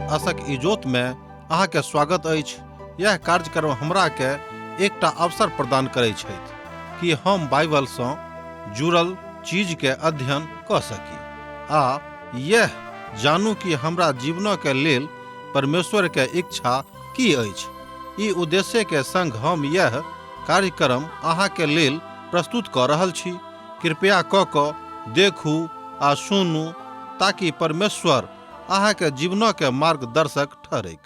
आशक इजोत में अहाँ के स्वागत अछि। यह कार्यक्रम हमरा के एकटा अवसर प्रदान करैत छथि कि हम बाइबल सँ जुड़ल चीज के अध्ययन क सकी आ यह जानू कि हमरा जीवन के लेल परमेश्वर के इच्छा की अछि। ई उद्देश्य के संग हम यह कार्यक्रम अहाँ के लेल प्रस्तुत क रहल छी। कृपया क देखू आ सुनू ताकि परमेश्वर अहाँ के जीवन के मार्गदर्शक ठहरे।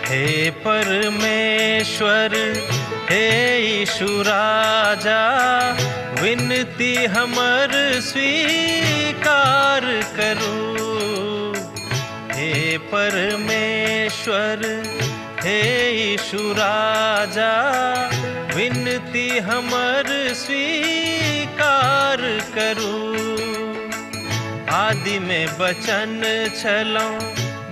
हे परमेश्वर हे यीशु राजा, विनती हमर स्वीकार करू। हे परमेश्वर हे यीशु राजा, विनती हमर स्वीकार करू। आदि में वचन छलहुँ,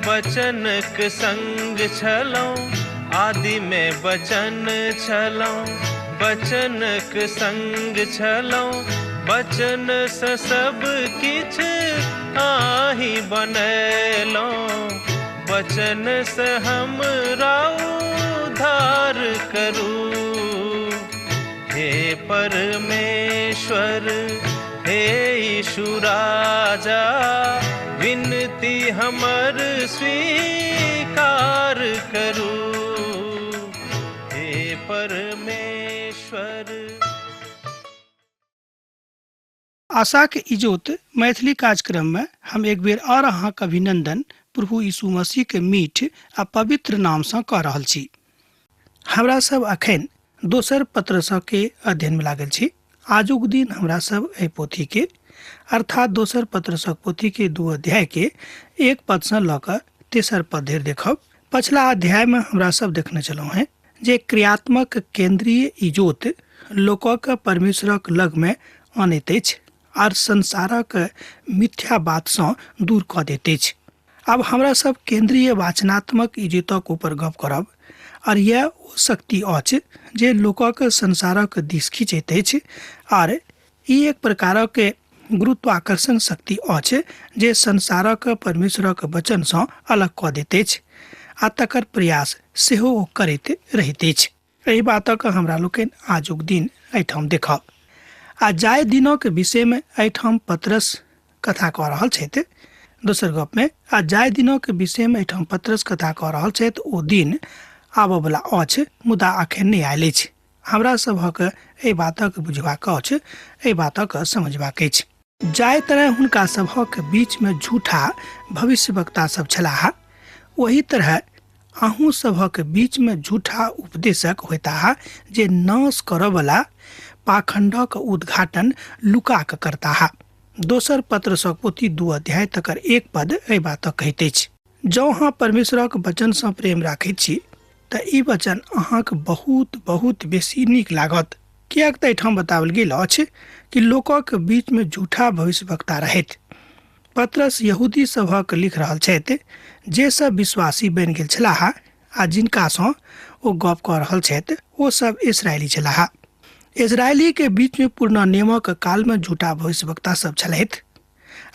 वचनक संग छलहुँ। आदि में वचन छलहुँ, वचनक संग छलहुँ। वचन सँ सब किछ आहि बनैलहुँ। वचन सँ हमरा उद्धार करू। हे परमेश्वर हे यीशु राजा, विनती हमर स्वीकार करू। हे परमेश्वर। आशा के इजोत मैथिली कार्यक्रम में हम एक बेर और अहाँक अभिनंदन प्रभु यीशु मसीह के मीठ आ पवित्र नाम सँ कऽ रहल छी। हमरा सब अखन दोसर पत्रस के अध्ययन में लागल छी। आजुक दिन हमरा सब एहि पोथी के अर्थात दोसर पत्रसक पोथी के 2 अध्याय के 1 पद से लऽ कऽ 3 पद धरि देखब। पछिला अध्याय में हमरा सब देखने चलहुँ हैं जे क्रियात्मक केंद्रीय इजोत लोकक परमेश्वरक लग में आनैत अछि और संसारक मिथ्या बात सँ दूर कऽ दैत अछि। अब हमरा सब केंद्रीय वाचनात्मक इजोतक ऊपर गप करब और यह ओ शक्ति अछि जे लोकक संसारक दिस खींचैत अछि और ई एक प्रकारक के गुरुत्वाकर्षण शक्ति अछि जे संसारक परमेश्वरक वचन सँ अलग कऽ दैत अछि आ तकर प्रयास सेहो ओ करैत रहैत अछि। एहि बातक हमरा लोकनि आजुक दिन एहिठाम देखब। आ जाय दिनक विषय में एहिठाम पतरस कथा कऽ रहल छथि। दोसर गप में आ जाय दिनक विषय में एहिठाम पतरस कथा कऽ रहल छथि। ओ दिन आबऽ वाला अछि मुदा अखन नहि आयल अछि। हमरा सभक एहि बातक बुझबाक अछि, एहि बातक समझबाक अछि। जाय तरह हुनका सभक बीच में झूठा भविष्यवक्ता सब छलाह, वही तरह अहूँ सभक बीच में झूठा उपदेशक होता जे नाश करऽ वाला पाखंडक उद्घाटन लुका के करता। दोसर पत्रसक पोथी 2 अध्याय तकर 1 पद एहि बातक कहैत अछि। जँ अहाँ परमेश्वरक वचन सँ प्रेम राखैत छी तऽ ई वचन अहाँक बहुत बहुत बेसी नीक लागत। किएक तऽ एहिठाम बताओल गेल अछि कि लोकक बीच में झूठा भविष्यवक्ता रहैत। पतरस यहूदी सभक लिख रहल छथि जे सब विश्वासी बनि गेल छलाह आ जिनका सँ ओ गप कऽ रहल छथि ओ सब इस्राएली छलाह। इस्राएली के बीच में पुरना नियमक काल में झूठा भविष्यवक्ता सब छलथि।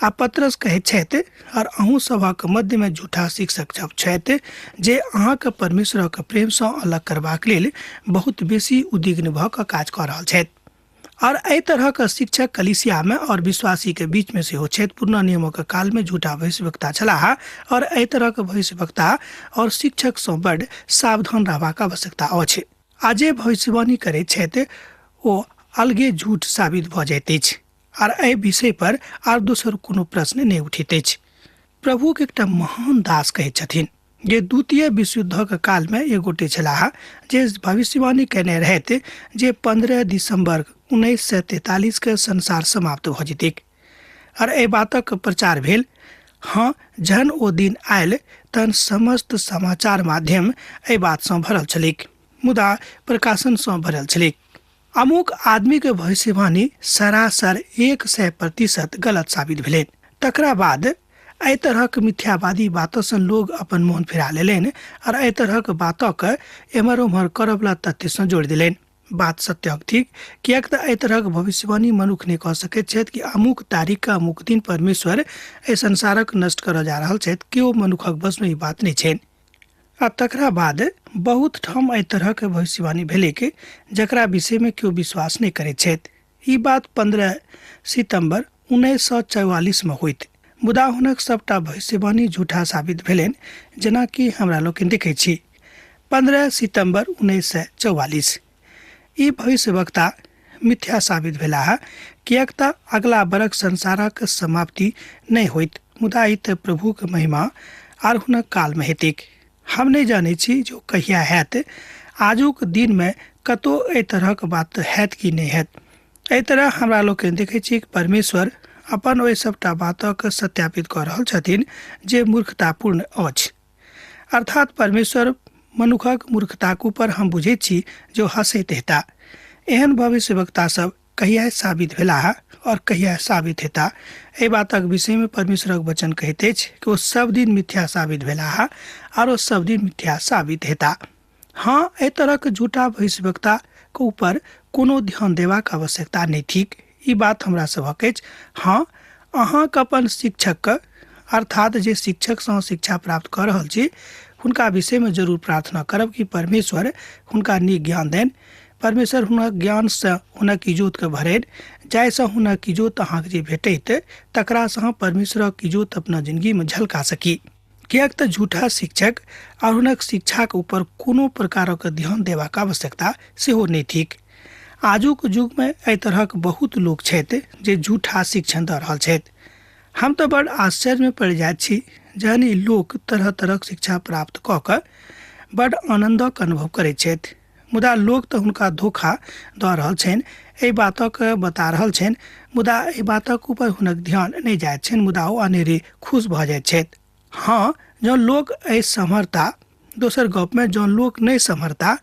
आ पतरस कहैत छथि और अहूँ सभक मध्य में झूठा शिक्षक सब छथि जे अहाँके परमेश्वरक प्रेम सँ अलग करबाक लेल बहुत बेसी उद्विग्न भऽ कऽ काज कऽ रहल छथि। और एहि तरह के शिक्षक कलीसिया में और विश्वासी के बीच में सेहो छथि। पुरना नियमक काल में झूठा भविष्यवक्ता छलाह और एहि तरह के भविष्यवक्ता और शिक्षक सँ बड़ सावधान रहबाक आवश्यकता अछि। आ जे भविष्यवाणी करैत छथि ओ अलगे झूठ साबित भऽ जाइत अछि और एहि विषय पर आर दोसर कोनो प्रश्न नहीं उठैत अछि। प्रभु के एकटा महान दास कहैत छथिन जे द्वितीय विश्व युद्धक काल में एक गोटे छलाह जे भविष्यवाणी कहने रहथि जे 15 दिसंबर 1943 के संसार समाप्त भ जेतैक। और एहि बातक प्रचार भेल। हाँ, जहन ओ दिन आयल तहन समस्त समाचार माध्यम एहि बातसँ भरल छलैक, मुदा प्रकाशनसँ भरल छलैक। अमुक आदमी के भविष्यवाणी सरासर 100% गलत साबित भेलै। तकरा बाद एहि तरहक मिथ्यावादी बातों लोग अपन मोन फिरा लेलनि और एहि तरहक बातक एम्हर उम्हर करबला तथ्य से जोड़ दिलनि। बात सत्यक थिक, किएक तऽ एहि तरहक भविष्यवाणी मनुख नहि कह सकैत छथि कि अमुक तारीख का अमुक दिन परमेश्वर एहि संसारक नष्ट करऽ जा रहल छथि। केओ मनुखक बस में ई बात नहीं छनि। आ तकरा बाद बहुत ठाम एहि तरहक भविष्यवाणी भेलै कि जकरा विषय में केओ विश्वास नहीं करैत छथि। ई बात 15 सितंबर 1944 में होइत, मुदा हुनक सबटा भविष्यवाणी झूठा साबित भेलनि, जेना कि हमरा लोकनि देखैत छी। 15 सितंबर 1944 ई भविष्यवक्ता मिथ्या साबित भेलाह, किएक तऽ अगला बरख संसारक समाप्ति नहीं होइत, मुदा ई तऽ प्रभुक महिमा आर हुनक काल में हेतैक। हम नहीं जानै छी जो कहिया हैत। आजुक दिन में कतो एहि तरहक बात हैत कि नहीं हैत। एहि तरह हमरा लोकनि देखै छी कि परमेश्वर अपन ओहि सबटा बातक सत्यापित कऽ रहल छथिन जे मूर्खतापूर्ण अछि। अर्थात परमेश्वर मनुखक मूर्खताक ऊपर हम बुझैत छी जो हंसैत हेता। एहन भविष्यवक्ता सब कहिया साबित भेलाह और कहिया साबित हेता, एहि बातक विषय में परमेश्वरक वचन कहैत अछि कि ओ सब दिन मिथ्या साबित भेलाह और ओ सब दिन मिथ्या साबित हेता। हाँ, एहि तरहक झूठा भविष्यवक्ता के ऊपर कोनो ध्यान देबाक आवश्यकता नहीं थिक। ई बात हमरा सभक अछि। हाँ, अहाँक अपन शिक्षक अर्थात जे शिक्षक सँ शिक्षा प्राप्त कर रहल छी हुनका विषय में जरूर प्रार्थना करब कि परमेश्वर हुनका नीक ज्ञान देन। परमेश्वर हुनक ज्ञान से हुनक इजोत के भरेन, जाहिसँ हुनक इजोत अहाँके जे भेटैत तकरा सँ परमेश्वरक इजोत अपना जिंदगी में झलका सकी। किएक तऽ झूठा शिक्षक और हुनक शिक्षाक ऊपर कोनो प्रकारक ध्यान देबाक आवश्यकता सेहो नहीं थिक। आजुक युग में एहि तरहक बहुत लोग छथि जे झूठा शिक्षण दऽ रहल छथि। हम तो बड़ आश्चर्य में पड़ जाइत छी जहन ई लोग तरह तरहक शिक्षा प्राप्त कऽ कऽ बड़ आनंदक अनुभव करैत छथि, मुदा लोग तऽ हुनका धोखा दऽ रहल छनि, एहि बातक बता रहल छनि, मुदा एहि बातक ऊपर हुनक ध्यान नहीं जाइत छनि, मुदा ओ अनेरे खुश भऽ जाइत छथि। हाँ, जँ लोग एहि सम्हरता, दोसर गप में जँ लोग नहीं सम्हरता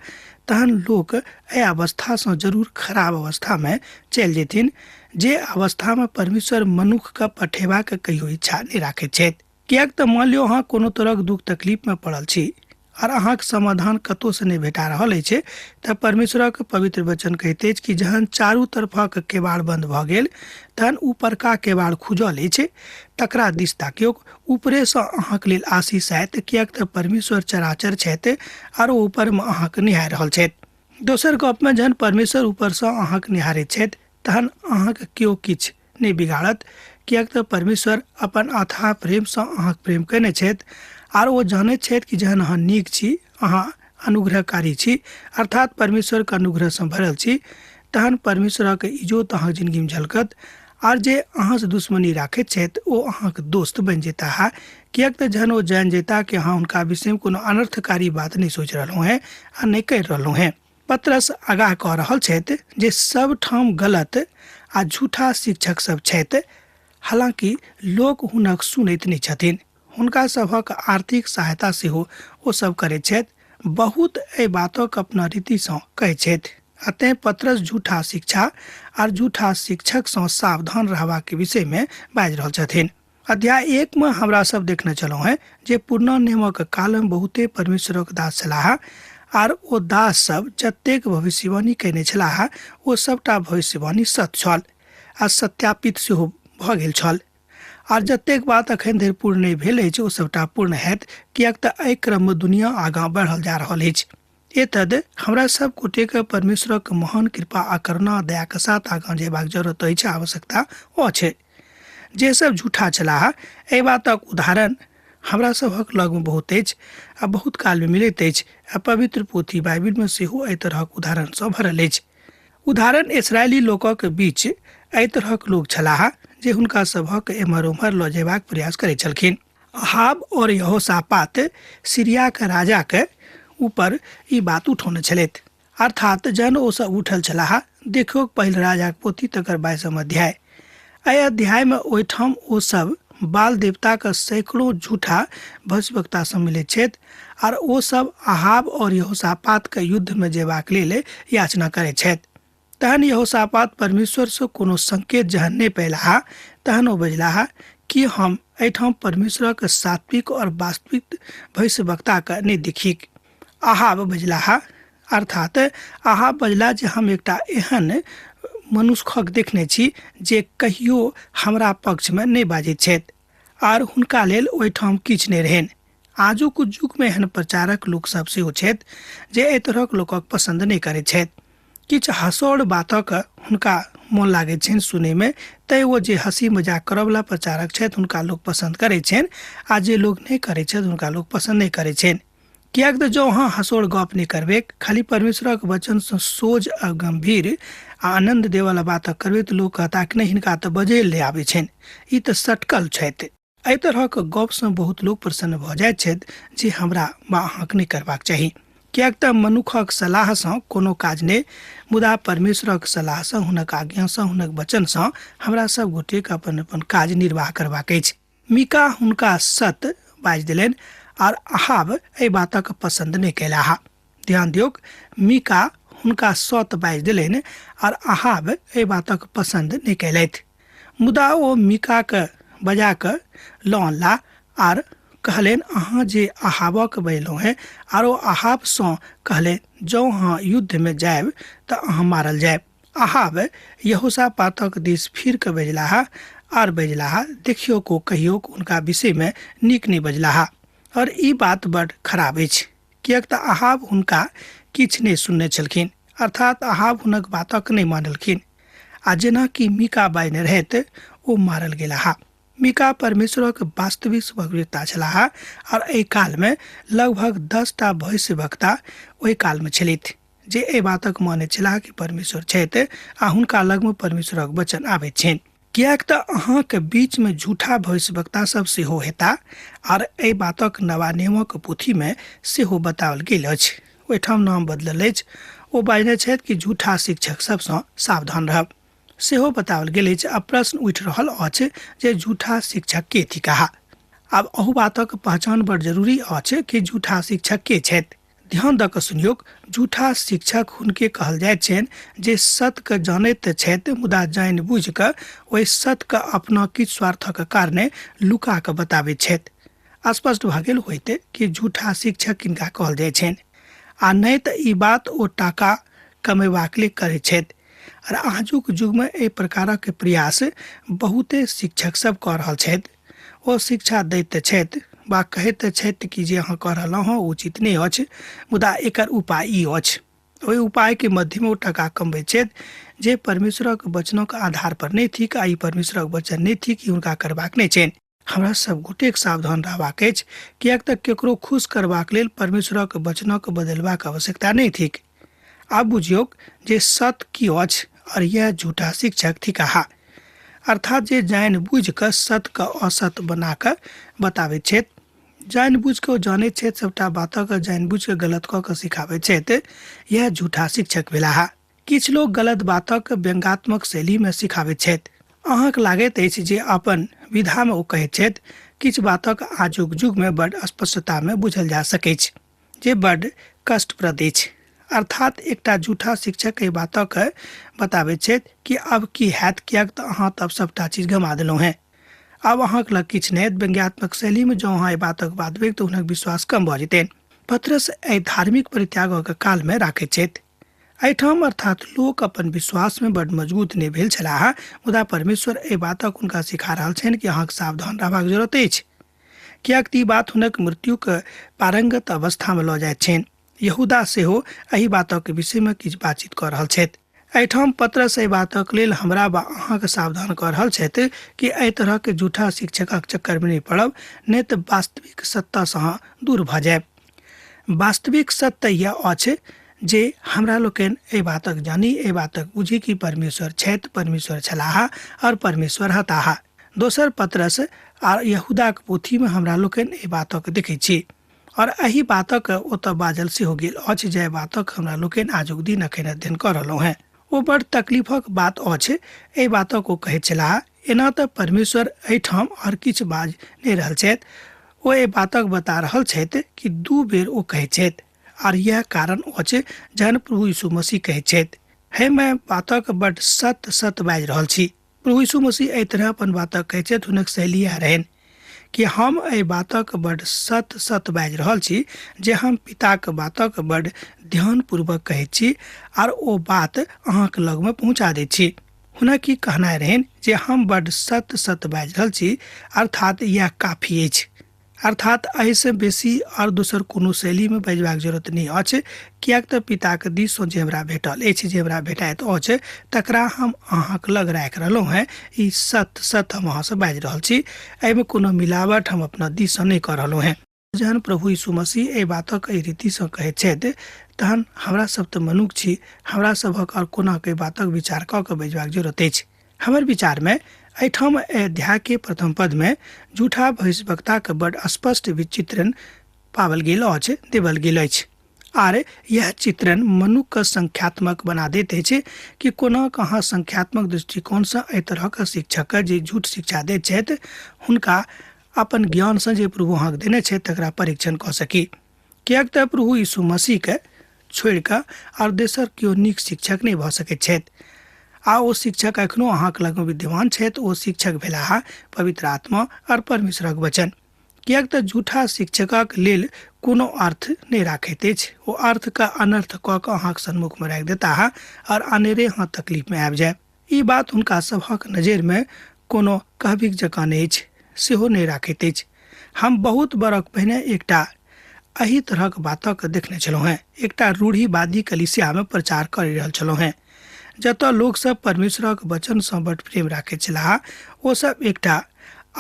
तहन लोग एहि अवस्था से जरूर खराब अवस्था में चलि जेथिन, जे अवस्था में परमेश्वर मनुख के पठेबाक कहियो इच्छा नहीं राखैत छथि। किएक तऽ मान लियो अहाँ कोनो तरहक दुख तकलीफ में पड़ल छी और अहाँके समाधान कतौ से नहीं भेटा रहल अछि, तऽ परमेश्वरक पवित्र वचन कहैत अछि कि जहन चारू तरफक केवाड़ बंद भऽ गेल तहन ऊपरका केवाड़ खुजल अछि, तकरा दिस ताकियौ, ऊपरे से अहाँके लेल आशीष आयत, किएक तऽ परमेश्वर चराचर छथि और ओ ऊपर में अहाँके निहारि रहल छथि। दोसर गप में जहन परमेश्वर ऊपर से अहाँके निहारैत छथि तहन अहाँके केओ किछु नहीं बिगाड़त, किएक तऽ परमेश्वर अपन अथाह प्रेम से अहाँके प्रेम कयने छथि और वो जानैत छथि कि जहन अहाँ नीक छी, अहाँ अनुग्रहकारी छी, अर्थात परमेश्वर के अनुग्रह से भरल छी, तहन परमेश्वरक इजोत अहाँके जिंदगी में झलकत और जे अहाँ से दुश्मनी राखैत छथि ओ अहाँके दोस्त बन जेता है। किएक तऽ जहन ओ जान जेता कि अहाँ हुनका विषय में कोनो अनर्थकारी बात नहीं सोच रहलहुँ हैं आ नहीं कहि रहलहुँ हैं। पतरस आगाह कह रहल छथि जे सब ठाम गलत आ झूठा शिक्षक सब छथि, हालांकि लोग हुनक सुनैत नहीं छथिन। हुनका सभक आर्थिक सहायता सेहो ओ सब करैत छथि, बहुत एहि बातक अपना रीति सँ कहैत छथि। अतः पतरस झूठा शिक्षा और झूठा शिक्षक सँ सावधान रहबाक विषय में बाजि रहल छथिन। अध्याय 1 में हमरा सब देखने चलौ हैं जे पुरना नियमक काल में बहुते परमेश्वरक दास छलाह और ओ दास सब जतेक भविष्यवाणी कयने छलाह ओ सबटा भविष्यवाणी सत्य छल आ सत्यापित सेहो भऽ गेल छल। और जतेक बात अखन धरि पूर्ण नहीं भेल अछि ओ सबटा पूर्ण हैत, किएक तऽ एहि क्रम में दुनिया आगाँ बढ़ल जा रहल अछि। एतद हमरा सब गोटे के परमेश्वरक महान कृपा आ करुणा दया के साथ आगाँ जेबाक जरूरत अछि, आवश्यकता अछि। जे सब झूठा छलाह एहि बातक उदाहरण हमरा सभक लग में बहुत अछि आ बहुत काल में मिलैत अछि आ पवित्र पोथी बाइबिल में सेहो एहि तरहक उदाहरण सँ भरल अछि। उदाहरण इस्राएली लोकक बीच एहि तरहक लोग छलाह जे हुनका सभक एम्हर उम्हर लऽ जेबाक प्रयास करैत छलखिन। अहाब और यहोशापात सीरिया के राजा के ऊपर ई बात उठौने छलथि, अर्थात जहन ओ सब उठल छलाह देखो पहिल राजा के पोथी तकर 22 अध्याय। एहि अध्याय में ओहिठाम ओ सब बाल देवता के सैकड़ों झूठा भविष्यवक्ता सम्मिलित छथि और ओ सब अहाब और यहोशापात के युद्ध में जेबाक लेल याचना करे छथि। तहन यहोशापात परमेश्वर से कोनो संकेत जहन नहीं पैलाहा, तहन ओ बजलाहा कि हम एठाम परमेश्वर के सात्विक और वास्तविक भविष्यवक्ता के नहीं देखिक। अहाब बजलाहा, अर्थात अहाब बजला जे हम एकटा एहन मनुष्यक देखने छी जे कहियो हमरा पक्ष में नहीं बाजैत छथि और हुनका लेल ओहिठाम किछु नहीं रहनि। आजुक युग में एहन प्रचारक लोक सब सेहो छथि जे एहि तरहक लोकक पसंद नहीं करैत छथि। किछु हँसौड़ बातक हुनका मोन लागैत छनि सुनै में, तै ओ जे हंसी मजाक करयवला प्रचारक छथि हुनका लोक पसंद करैत छनि आ जे लोक नहीं करैत छथि हुनका लोक पसंद नहीं करैत छनि। कियाक तऽ जँ अहाँ हँसौड़ गप नहीं करबै, खाली परमेश्वरक वचन से सोझ आ गंभीर आ आनंद देवला बात करबै तऽ लोक कहता कि नहीं हिनका तऽ बजै ले आबै छनि, ई तऽ सटकल छथि। एहि तरहक गप से बहुत लोग प्रसन्न भऽ जाइत छथि जे हमरा वा अहाँके नहीं करबाक चाही। कियाक तऽ मनुखक सलाह से कोनो काज नहीं, मुदा परमेश्वरक सलाह से, हुनक आज्ञा से, हुनक वचन से हमरा सब गोटेक अपन अपन काज निर्वाह करबाक अछि। मीका हुनका सत बाजि देलनि और अहाब एहि बातक पसंद नहीं कैलाहा। ध्यान दियौक, मीका हुनका सत बाजि देलनि और अहाब एहि बातक पसंद नहीं कैलथि। मुदा ओ मीका के बजा के लऽ ला और कहलेन अहाँ जे अहाबक बजलहुँ हैं, और अहाब सँ कहलेन जँ अहाँ युद्ध में जायब तऽ अहाँ मारल जायब। अहाब यहोशापातक दिस फिर के बजलाहा और बजलाहा देखियो को कहियो उनका विषय में नीक नहीं बजलाहा। और ई बात बड़ खराब अछि, कियाक तऽ अहाब हुनका किछु नहीं सुनने छलखिन, अर्थात अहाब हुनक बातक नहीं मानलखिन आ जेना कि मीका बाजने रहैत ओ मारल गेलाहा। मीका परमेश्वरक वास्तविक भविष्यवक्ता छलाह और एहि काल में लगभग 10टा भविष्यवक्ता ओहि काल में छलथि जे एहि बातक माने छलाह कि परमेश्वर छथि आ हुनका लग में परमेश्वरक वचन आबैत छनि। कियाक तऽ अहाँके बीच में झूठा भविष्यवक्ता सब सेहो हेता और एहि बातक नवा नियमक पोथी में सेहो बताओल गेल अछि। ओहिठाम नाम बदलल अछि। ओ बाजने छथि कि झूठा शिक्षक सबसँ सावधान रहब। सेहो बताओल गेल अछि। आ प्रश्न उठि रहल अछि जे झूठा शिक्षक के थिकाह। आब अहू बातक पहचान बड़ जरूरी अछि कि झूठा शिक्षक के छथि। ध्यान दऽ कऽ सुनियौक, झूठा शिक्षक हुनके कहल जाइत छनि जे सत्य जानैत छथि मुदा जानि बुझि कऽ ओहि सत्य अपना किछु स्वार्थक कारणे लुका कऽ बताबैत छथि। स्पष्ट भऽ गेल होइते कि झूठा शिक्षक किनका कहल जाइत छनि, आ नहि तऽ ई बात ओ टाका कमेबाक लेल करैत छथि। और आजुक युग में एहि प्रकारक प्रयास बहुते शिक्षक सब कऽ रहल छथि। ओ शिक्षा दैत छथि वा कहैत छथि कि जे अहाँ कऽ रहलहुँ हँ उचित नहि अछि, मुदा एकर उपाय ई अछि। ओहि उपाय के मध्य में ओ टाका कमबैत छथि जे परमेश्वरक वचनक आधार पर नहीं थिक, आ ई परमेश्वरक वचन नहीं थिक, ई हुनका करबाक नहीं छनि। हमरा सब गोटेक सावधान रहबाक अछि, कियाक तऽ केकरो खुश करबाक लेल परमेश्वरक वचनक बदलबाक आवश्यकता नहीं थिक। आब बुझियौक जे सत्य की अछि और यह झूठा शिक्षक थिकाह, अर्थात जे जानि बुझि कऽ सत्य के असत बना कऽ बताबैत छथि। जानि बुझि कऽ जानैत छथि सबटा बातक जानि बुझि कऽ गलत कऽ कऽ सिखाबैत छथि, यह झूठा शिक्षक भेलाह। किछु लोग गलत बातक व्यंग्यात्मक शैली में सिखाबैत छथि। अहाँके लागैत अछि जे अपन विधा में ओ कहैत छथि। किछु बातक आजुक युग में बड़ स्पष्टता में बुझल जा सकैछ जे बड़ कष्टप्रद अछि। अर्थात एकटा झूठा शिक्षक एहि बातक बताबैत छथि कि अब की हैत, कियाक तऽ अहाँ तब सबटा चीज गमा देलहुँ हैं, आब अहाँके लग किछु नहि। व्यंग्यात्मक शैली में जँ अहाँ एहि बातक बाजबै तऽ हुनक विश्वास कम भऽ जेतनि। पतरस एहि धार्मिक परित्यागक काल में राखैत छथि। एहिठाम अर्थात लोक अपन विश्वास में बड़ मजबूत नहि भेल छलाह, मुदा परमेश्वर एहि बातक हुनका सिखा रहल छनि कि अहाँके सावधान रहबाक जरूरत अछि, कियाक तऽ ई बात हुनक मृत्युक पारंगत अवस्था में लऽ जाइत छनि। यहूदा सेहो एहि बातक विषय में किछु बातचीत कऽ रहल छथि। एहिठाम पतरस एहि बातक लेल हमरा वा अहाँके सावधान कऽ रहल छथि कि एहि तरह के झूठा शिक्षकक चक्कर में नहि पड़ब, नहि तऽ वास्तविक सत्ता सँ दूर भऽ जायब। वास्तविक सत्य यह अछि जे हमरा लोकनि एहि बातक जानी, एहि बातक बुझी कि परमेश्वर छथि, परमेश्वर छलाह और परमेश्वर हताह। दोसर पतरस आ यहूदाक पोथी में हमरा लोकनि एहि बातक देखैत छी और एहि बातक ओतऽ बाजल सेहो गेल अछि जे बातक हमरा लोकनि आजुक दिन अखन अध्ययन कऽ रहलहुँ हैं। वो बड़ तकलीफक बात अछि। एहि बातक ओ कहैत छलाह, एना तऽ परमेश्वर एहिठाम और किछु बाज नहि रहल छथि। ओ एहि बातक बता रहल छथि कि 2 बेर ओ कहैत छथि, और यह कारण अछि जहन प्रभु यीशु मसीह कहैत छथि, हे मैं बातक बड़ सत सत बाजि रहल छी। प्रभु यीशु मसीह एहि तरह अपन बातक कहैत छथि, हुनक शैली इएह रहनि कि हम एहि बातक बड़ सत सत बाजि रहल छी जे हम पिताक बातक बड़ ध्यानपूर्वक कहैत छी और ओ बात अहाँक लगमे पहुँचा दैत छी। हुनक की कहनाइ रहनि जे हम बड़ सत सत बाजि रहल छी, अर्थात यह काफी अछि। अर्थात एहिसँ बेसी और दोसर कोनो शैलीमे बजबाक जरूरत नहि अछि, किएक तऽ पिताक दिससँ जे हमरा भेटल अछि, जे हमरा भेटाइत अछि, तकरा हम अहाँक लग राखि रहलहुँ हेँ। ई सत सत हम अहाँसँ बाजि रहल छी, एहिमे कोनो मिलावट हम अपना दिससँ नहि कऽ रहलहुँ हेँ। जहन प्रभु यीशु मसीह एहि बातक एहि रीतिसँ कहैत छथि, तहन हमरा सब तऽ मनुख छी, हमरा सभक और कोना एहि बातक विचार कऽ कऽ बजबाक जरूरत अछि। हमर विचारमे एहिठाम अध्याय के प्रथम पद में झूठा भविष्यवक्ता के बड़ स्पष्ट विचित्रण पावल गेल अछि, देवल गेल अछि। आर यह चित्रण मनुष्य के संख्यात्मक बना देते अछि कि कोना कहाँ संख्यात्मक दृष्टिकोण से एहि तरहक शिक्षक जे झूठ शिक्षा दैत छथि, हुनका अपन ज्ञान से जे प्रभु अहाँके देने छै तकरा परीक्षण कऽ सकी। किएक तऽ प्रभु यीशु मसीह के छोड़ि कऽ और दोसर केओ नीक शिक्षक नहि भऽ सकैत छथि। आ ओ शिक्षक एखनो अहाँक लगमे विद्यमान छथि। ओ शिक्षक भेलाह पवित्र आत्मा और परमेश्वरक वचन। किएक तऽ झूठा शिक्षकक लेल कोनो अर्थ नहि राखैत अछि। ओ अर्थ का अनर्थ कऽ कऽ अहाँक सन्मुखमे राखि देताह और अनेरे अहाँ तकलीफमे आबि जायब। ई बात हुनका सभक नजरिमे कोनो कहबीक जकाँ नहि अछि, सेहो नहि राखैत अछि। हम बहुत बरख पहिने एकटा एही तरहक बातक देखने छलहुँ हेँ। एकटा रूढ़िवादी कलीसियामे प्रचार करि रहल छलहुँ हेँ, जतऽ लोक सब परमेश्वरक वचन सँ बड़ प्रेम राखैत छलाह। ओ सब एकटा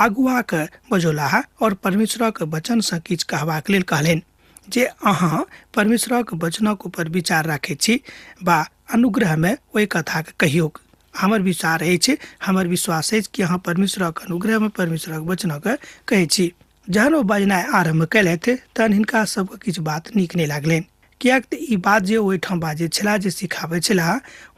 अगुआक बजौलाह और परमेश्वरक वचन सँ किछु कहबाक लेल कहलनि जे अहाँ परमेश्वरक वचनक ऊपर विचार राखैत छी बा अनुग्रहमे ओहि कथाके कहियौक। हमर विचार अछि, हमर विश्वास अछि कि अहाँ परमेश्वरक अनुग्रहमे परमेश्वरक वचनक कहैत छी। जहन ओ बजनाइ आरम्भ कयलथि तहन हिनका सबके किछु बात नीक नहि लागलनि, किएक तऽ ई बात जे ओहिठाम बाजैत छलाह, जे सिखाबैत छलाह,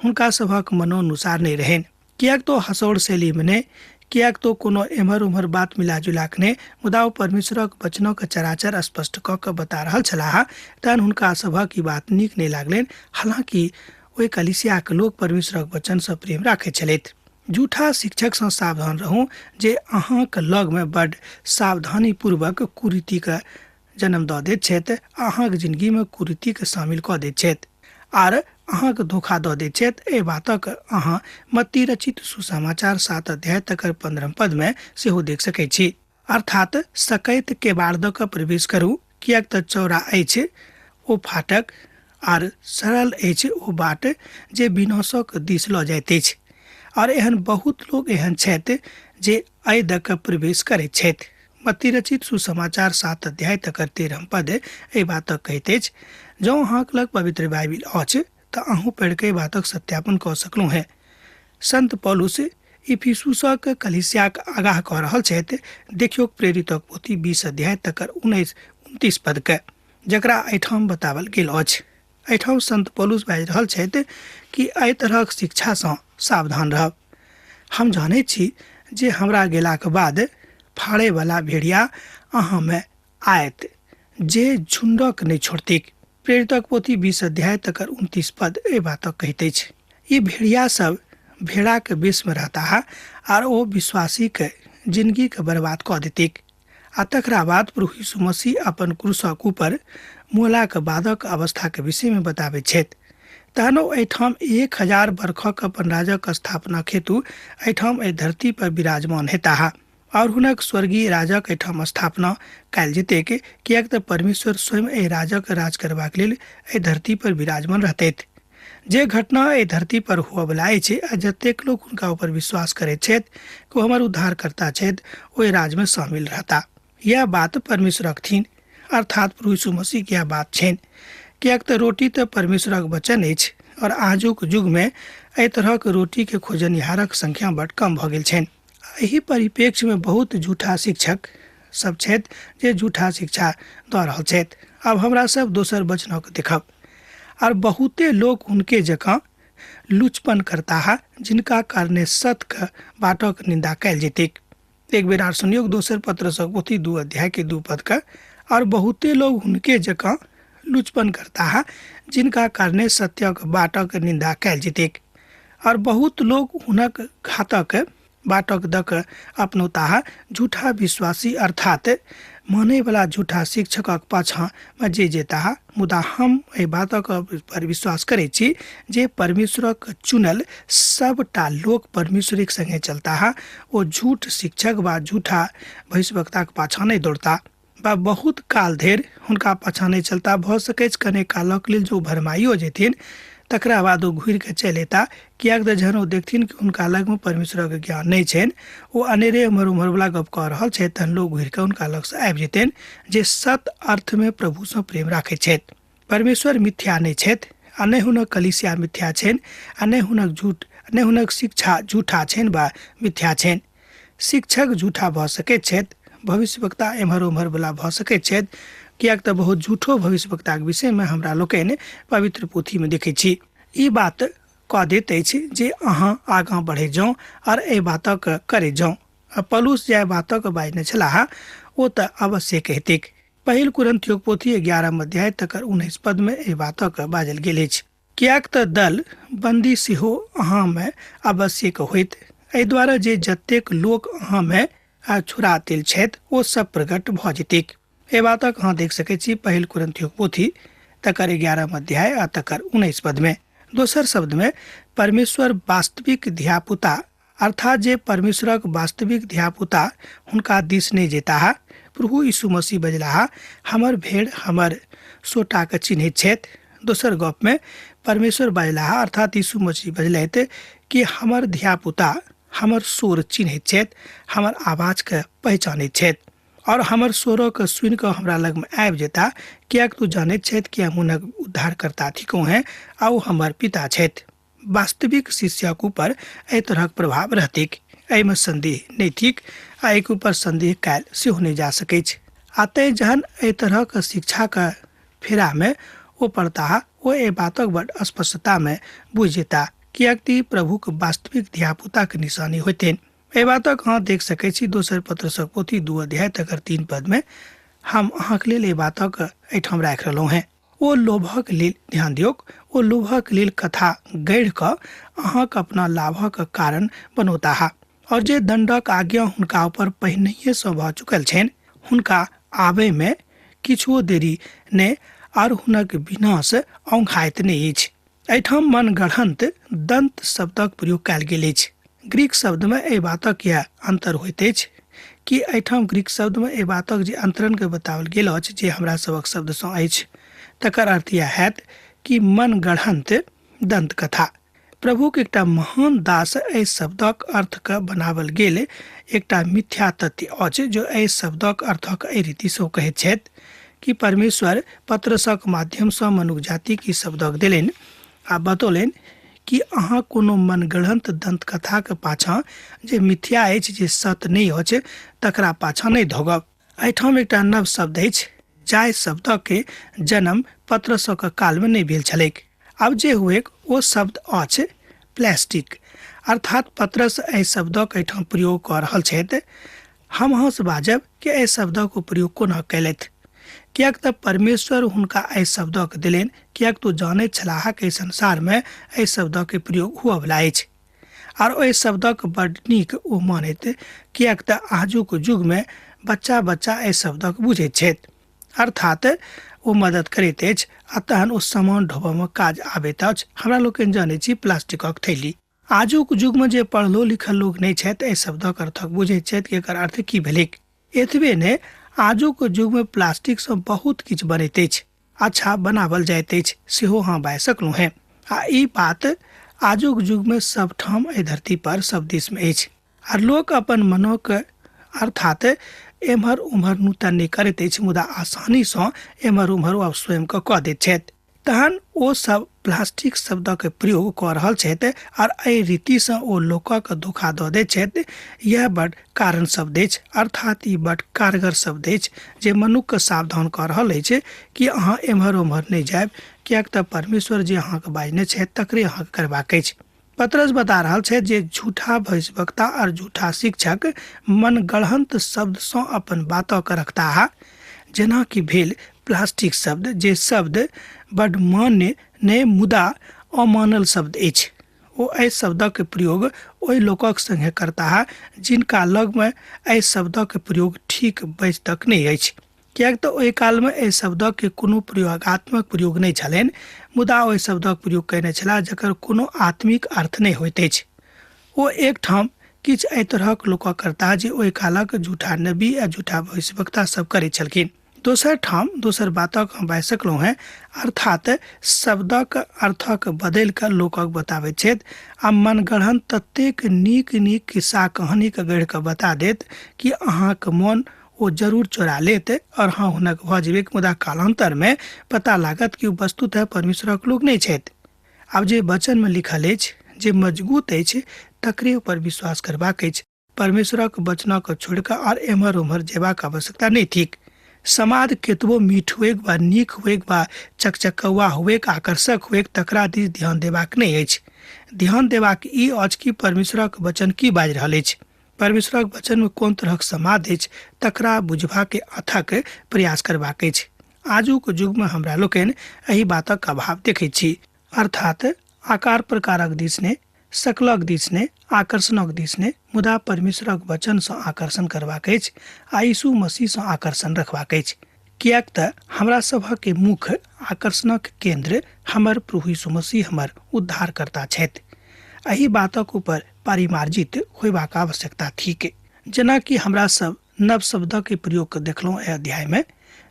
हुनका सभक मनोनुसार नहि रहनि। किएक तो हसौड़ शैलीमे नहि, किएक तो कोनो एम्हर उम्हर बात मिला जुलाक नहि, मुदा ओ परमेश्वरक वचनक चराचर स्पष्ट कऽ कऽ बता रहल छलाह। तहन हुनका सभक ई बात नीक नहि लागलनि। हालांकि ओहि कलीसियाक लोक परमेश्वरक वचन सँ प्रेम राखैत छलथि। झूठा शिक्षक सँ सावधान रहू जे अहाँक लगमे बड्ड सावधानी पूर्वक कुरीतिके जन्म दऽ दैत छथि, अहाँक जिंदगीमे कुरीतिके शामिल कऽ दैत छथि आर अहाँके धोखा दऽ दैत छथि। एहि बातक अहाँ मत्ती रचित सुसमाचार 7 अध्याय तकर 15 पदमे सेहो देख सकैत छी। अर्थात सकैत केबाड़ दऽ कऽ प्रवेश करू, किएक तऽ चौड़ा अछि ओ फाटक आर सरल अछि ओ बाट जे विनाशक दिस लऽ जाइत अछि, और एहन बहुत लोग एहन छथि जे एहि दऽ कऽ प्रवेश करैत छथि। मत्ती रचित सुसमाचार 7 अध्याय तकर 13 पद एहि बातक कहैत अछि। जँ अहाँक लग पवित्र बाइबिल अछि तऽ अहूँ पढ़ि कऽ एहि बातक सत्यापन कऽ सकलहुँ हेँ। संत पौलुस इफिसुसक कलीसियाक आगाह कऽ रहल छथि। देखियौ प्रेरितक पोथी 20 अध्याय तकर 19-29 पदके, जकरा एहिठाम बतावल गेल अछि। एहिठाम संत पौलुस बाजि रहल छथि कि एहि तरहक शिक्षासँ सावधान रहब। हम जानैत छी जे हमरा गेलाक बाद फाड़ेवाला भेड़िया अहाँमे आयत जे झुंडक नहि छोड़तिक। प्रेरितक पोथी 20 अध्याय तकर 29 पद एहि बातक कहैत अछि। ई भेड़िया सब भेड़ाके वेशमे रहता आर ओ विश्वासीके जिंदगीके बर्बाद कऽ देतिक। आ तकरा बाद प्रभु यीशु मसीह अपन क्रूसक ऊपर मोलाक बादक अवस्थाके विषयमे बताबैत छथि। तहन ओ एहिठाम 1000 वर्षक अपन राजक स्थापना हेतु एहिठाम एहि धरती पर विराजमान हेताह और हुनक स्वर्गीय राजक एहिठाम स्थापना कयल जेतैक, किएक तऽ परमेश्वर स्वयं एहि राजक राज करबाक लेल एहि धरती पर विराजमान रहतैथ। जे घटना एहि धरती पर हुअवला अछि आ जतेक लोक हुनका ऊपर विश्वास करैत छथि कि ओ हमर उद्धारकर्ता छथि, ओहि राजमे शामिल रहता। यह बात परमेश्वरक थिन, अर्थात प्रभु यीशु मसीह के यह बात छनि। किएक तऽ रोटी तऽ परमेश्वरक वचन अछि और आजुक युगमे एहि तरहक रोटीके खोजनिहारक संख्या बड्ड कम भऽ गेल छनि। एहि परिप्रेक्ष्यमे बहुत झूठा शिक्षक सब छथि जे झूठा शिक्षा दऽ रहल छथि। अब हमरा सब दोसर वचनक देखब और बहुते लोग हुनके जकाँ लुचपन करता है जिनका कारणे सत्य बातक निंदा कैल जेतिक। एक बेर आर सुनियोग दोसर पत्रसक पोथी 2 अध्याय के 2 पद का, और बहुते लोग हुनके जगह लुचपन करता है जिनका कारणे सत्यक बातक निंदा कैल जेतिक। और बहुत लोग हुनक घातक बातक दक अपनौता है झूठा विश्वासी अर्थात माने वाला झूठा शिक्षकक पाछा में जे जेता है। मुदा हम ए बातक पर विश्वास करे छी जे परमेश्वरक चुनल सबटा लोग परमेश्वरक संगे चलता है। वो झूठ शिक्षक व झूठा भविष्यवक्ता के पाछा नहीं दौड़ता बा बहुत काल धरि हुनका पाछा नहीं चलता। भ सकै कने कालक लेल जो भरमाइयो जेथिन तकरा बाद वो घुर के चल अयता, कियाक त जहन ओ देखथिन कि हुनका लग में परमेश्वरक ज्ञान नहीं छनि, ओ अनेरे उमर उमर वाला गप कह रहल छै, तहन लोग घुर के हुनका लग से आबि जेतनि जे सत अर्थ में प्रभु से प्रेम राखै छथि। परमेश्वर मिथ्या नहीं छथि, आ नहि हुनक कलीसिया मिथ्या छनि, आ नहि हुनक झूठ नहि हुनक शिक्षा झूठा छनि वा मिथ्या छनि। शिक्षक झूठा भ सकैत छथि, भविष्यवक्ता एम्हर उम्हर वाला भ सकैत छथि, कियाक त बहुत झूठो भविष्यवक्ता के विषय में हमरा लोकनि पवित्र पोथी में देखै छी। ई बात कह दैत अछि जे अहाँ आगाँ बढ़े जाऊँ और एहि बातक करे जाऊँ। पौलुस जे बातक बाजने छलाह ओ त अवश्य कहतिक। पहिल कुरिन्थियों पोथी 11 अध्याय तकर 19 पद में एहि बातक बाजल गेल अछि। कियाक त दल बंदी सेहो अहाँ में आवश्यक होइत, एहि द्वारा जे जतेक लोक अहाँ में छुरा देल छथि ओ सब प्रकट भ जेतिक। ए बातक अहाँ देख सकै छी पहिल कुरिन्थियों पोथी तकर 11 अध्याय आ तकर 19 पद में। दोसर शब्द में परमेश्वर वास्तविक धियापुता अर्थात जे परमेश्वरक वास्तविक धियापुता हुनका दिस नहीं जेता है। प्रभु यीशु मसीह बजला हमर भेड़ हमर सोटा के चिन्हित छथि। दोसर गप में परमेश्वर बजला अर्थात यीशु मसीह बजलथि कि हमर धियापुता हमर स्वर चिन्हित छथि, हमर आवाज के पहचानैत छथि और हमर स्वर के सुन के हमरा लग में आबि जेता, कियाक तू जानैत छथि कि हम हुनक उद्धारकर्ता थिको हैं आ ओ हमर पिता छथि। वास्तविक शिष्यक ऊपर एहि तरहक प्रभाव रहतिक, एहिमे संदेह नहीं थिक आ एक ऊपर संदेह कैल सेहो नहीं जा सकै छै। अतः जहन एहि तरहक शिक्षा के फेरा में ओ पड़ता ओ ए बातक बड़ स्पष्टता में बुझ जेता, कियाक ती प्रभु के वास्तविक धियापुता के निशानी होतेन। ए बातक अहाँ देख सकै छी दोसर पत्रसक पोथी 2 अध्याय तकर 3 पद में। हम अहाँके लेल ए बातक एहिठाम राखि रहलहुँ हैं। ओ लोभक लेल ध्यान दियोक, ओ लोभक लेल कथा गढ़ि कऽ अहाँके अपना लाभक कारण बनौता है, और जे दंडक आज्ञा हुनका ऊपर पहिनहिए सँ भऽ चुकल छनि हुनका आबे में किछुओ देरी नहि और हुनक विनाश औंघाइत नहि अछि। एहिठाम मनगढ़ंत दंत शब्दक प्रयोग कयल गेल अछि। ग्रीक शब्द में एहि बातक यह अंतर होइत अछि कि एहिठाम ग्रीक शब्द में एहि बातक जे अंतरण के बताओल गेल अछि जे हमरा सबक शब्द सँ अछि, तकर अर्थ यह हैत कि मनगढ़ंत दंत कथा। प्रभु के एकटा महान दास एहि शब्दक अर्थ के बनावल गेल एकटा मिथ्या तथ्य अछि, जो एहि शब्दक अर्थक एहि रीति सँ कहैत छथि कि परमेश्वर पत्रसक माध्यम सँ मनुष्य जाति की शब्दक देलनि आ बतौलनि कि अहाँ कोनो मनगढ़ंत दंत कथा के पाछा जे मिथ्या अछि, जे सत्य नहीं अछि, तकरा पाछा नहीं धोगब। एहिठाम एकटा नव शब्द अछि जाहि शब्दक के जन्म पत्रसक काल में नहीं भेल छलैक। अब जे हुएक ओ शब्द अछि प्लास्टिक, अर्थात पत्रस एहि शब्दक एहिठाम प्रयोग कऽ रहल छथि। हम अहाँ से बाजब कि एहि शब्दक प्रयोग कोना कयलथि, कियाक त परमेश्वर हुनका एहि शब्दक देलनि, कियाक तो जानैत छलाह कि संसार में एहि शब्दक प्रयोग हुअ बला अछि और एहि शब्दक बड नीक ओ मानैत, कियाक त आजुक युग में बच्चा बच्चा एहि शब्दक बुझैत छथि, अर्थात ओ मदद करैत अछि आ तहन ओ सामान ढोबऽ में काज आबैत अछि। हमरा लोकनि जानै छी प्लास्टिकक थैली। आजुक युग में जे पढ़लो लिखल लोग नहीं छथि एहि शब्दक अर्थक बुझैत छथि कि एकर अर्थ की भेलैक। एतबे ने आजुक युग में प्लास्टिक से बहुत किछ बनैत अछि, अच्छा बनावल जाइत अछि सेहो अहाँ बाजि सकलहुँ हैं। आ ई बात आजुक युग में सब ठाम एहि धरती पर सब देश में अछि और लोग अपन मनोक अर्थात एम्हर उम्हर नूतन नहीं करैत अछि, मुदा आसानी सँ एम्हर उम्हर स्वयं कऽ दैत छथि। तहन ओ सब प्लास्टिक शब्दक प्रयोग कऽ रहल छथि और एहि रीतिसँ ओ लोकक धोखा दऽ दैत छथि। यह बड कारण शब्द अछि, अर्थात ई बड कारगर शब्द अछि जे मनुष्यके सावधान कऽ रहल अछि कि अहाँ एम्हर ओम्हर नहि जायब, किएक तऽ परमेश्वर जे अहाँके बाजने छथि तकरे अहाँके करबाक अछि। पतरस बता रहल छथि जे झूठा भविष्यवक्ता और झूठा शिक्षक मनगढ़ंत शब्दसँ अपन बातक रखताह, जेना कि भेल प्लास्टिक शब्द, जे शब्द बड मान्य नहि मुदा अमानल शब्द अछि। ओ एहि शब्दक प्रयोग ओहि लोकक संगे करताह जिनका लगमे एहि शब्दक प्रयोग ठीक बैस तक नहि अछि, किएक तऽ ओहि कालमे एहि शब्दक कोनो प्रयोगात्मक प्रयोग नहि छलनि, मुदा ओहि शब्दक प्रयोग कयने छलाह जकर कोनो आत्मिक अर्थ नहि होइत अछि। ओ एकठाम किछु एहि तरहक लोकक करताह जे ओहि कालक झूठा नबी आ झूठा भविष्यवक्ता सब करैत छलखिन। दोसर ठाम दोसर बातक हम बाजि सकलहुँ हैं, अर्थात शब्दक अर्थक बदलि कऽ लोकक बताबैत छथि आ मनगढ़ंत ततेक नीक नीक किस्सा कहानीके गढ़ि कऽ बता देत कि अहाँके मोन ओ जरूर चोरा लेत और हाँ हुनक भऽ जेबै, मुदा कालांतरमे पता लागत कि ओ वस्तुतः परमेश्वरक लोक नहि छथि। आब जे वचनमे लिखल अछि जे मजबूत अछि तकरे ऊपर विश्वास करबाक अछि। परमेश्वरक वचनक छोड़ि कऽ और एम्हर ओम्हर जेबाक आवश्यकता नहि थिक। समाद केतबो मीठ हुएक वा नीक हुएक वा चकचकौआ हुएक, आकर्षक हुएक, तकरा दिस ध्यान देबाक नहि अछि। ध्यान देबाक ई अछि कि परमेश्वरक वचन की बाजि रहल अछि, परमेश्वरक वचनमे कोन तरहक समाद अछि, तकरा बुझबाक अथक प्रयास करबाक अछि। आजुक युगमे हमरा लोकनि एहि बातक अभाव देखैत छी, अर्थात आकार प्रकारक दिस ने, शकलक दिस ने, आकर्षणक दिस ने, मुदा परमेश्वरक वचनसँ आकर्षण करबाक अछि आ यीशु मसीहसँ आकर्षण रखबाक अछि, किएक तऽ हमरा सभक मुख्य आकर्षणक केंद्र हमर प्रभु यीशु मसीह हमर उद्धारकर्ता छथि। एहि बातक ऊपर परिमार्जित होयबाक आवश्यकता थिक। जेना कि हमरा सब नव शब्दक प्रयोग देखलहुँ एहि अध्यायमे,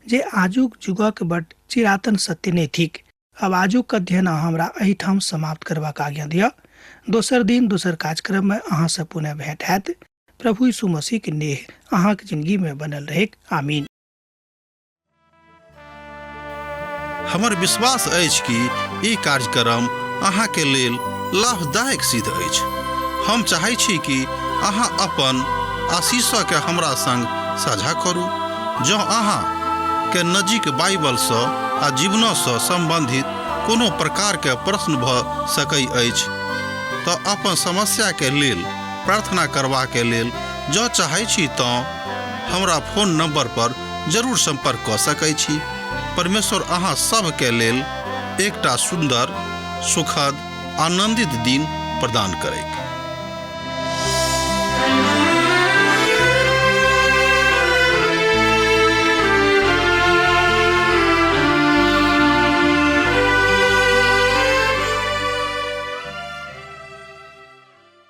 जे आजुक युगक बड चिरातन सत्य नहि थिक। अब आजुक अध्ययन हमरा एहिठाम समाप्त करबाक आज्ञा दिअ। दोसर दिन दोसर कार्यक्रममे अहाँसँ पुनः भेंट हैत। प्रभु यीशु मसीहके नेह अहाँके जिंदगीमे बनल रहैक। आमीन। हमर विश्वास अछि कि ई कार्यक्रम अहाँके लेल लाभदायक सिद्ध अछि। हम चाहै छी कि अहाँ अपन आशीषके हमरा संग साझा करू। जँ अहाँके नजीक बाइबलसँ आ जीवनसँ सम्बन्धित कोनो प्रकारके प्रश्न भऽ सकैत अछि तऽ अपन समस्याके लेल प्रार्थना करबाके लेल जँ चाहै छी तऽ हमरा फोन नंबर पर जरूर संपर्क कऽ सकैत छी। परमेश्वर अहाँ सबके लेल एकटा सुंदर, सुखद, आनंदित दिन प्रदान करैक।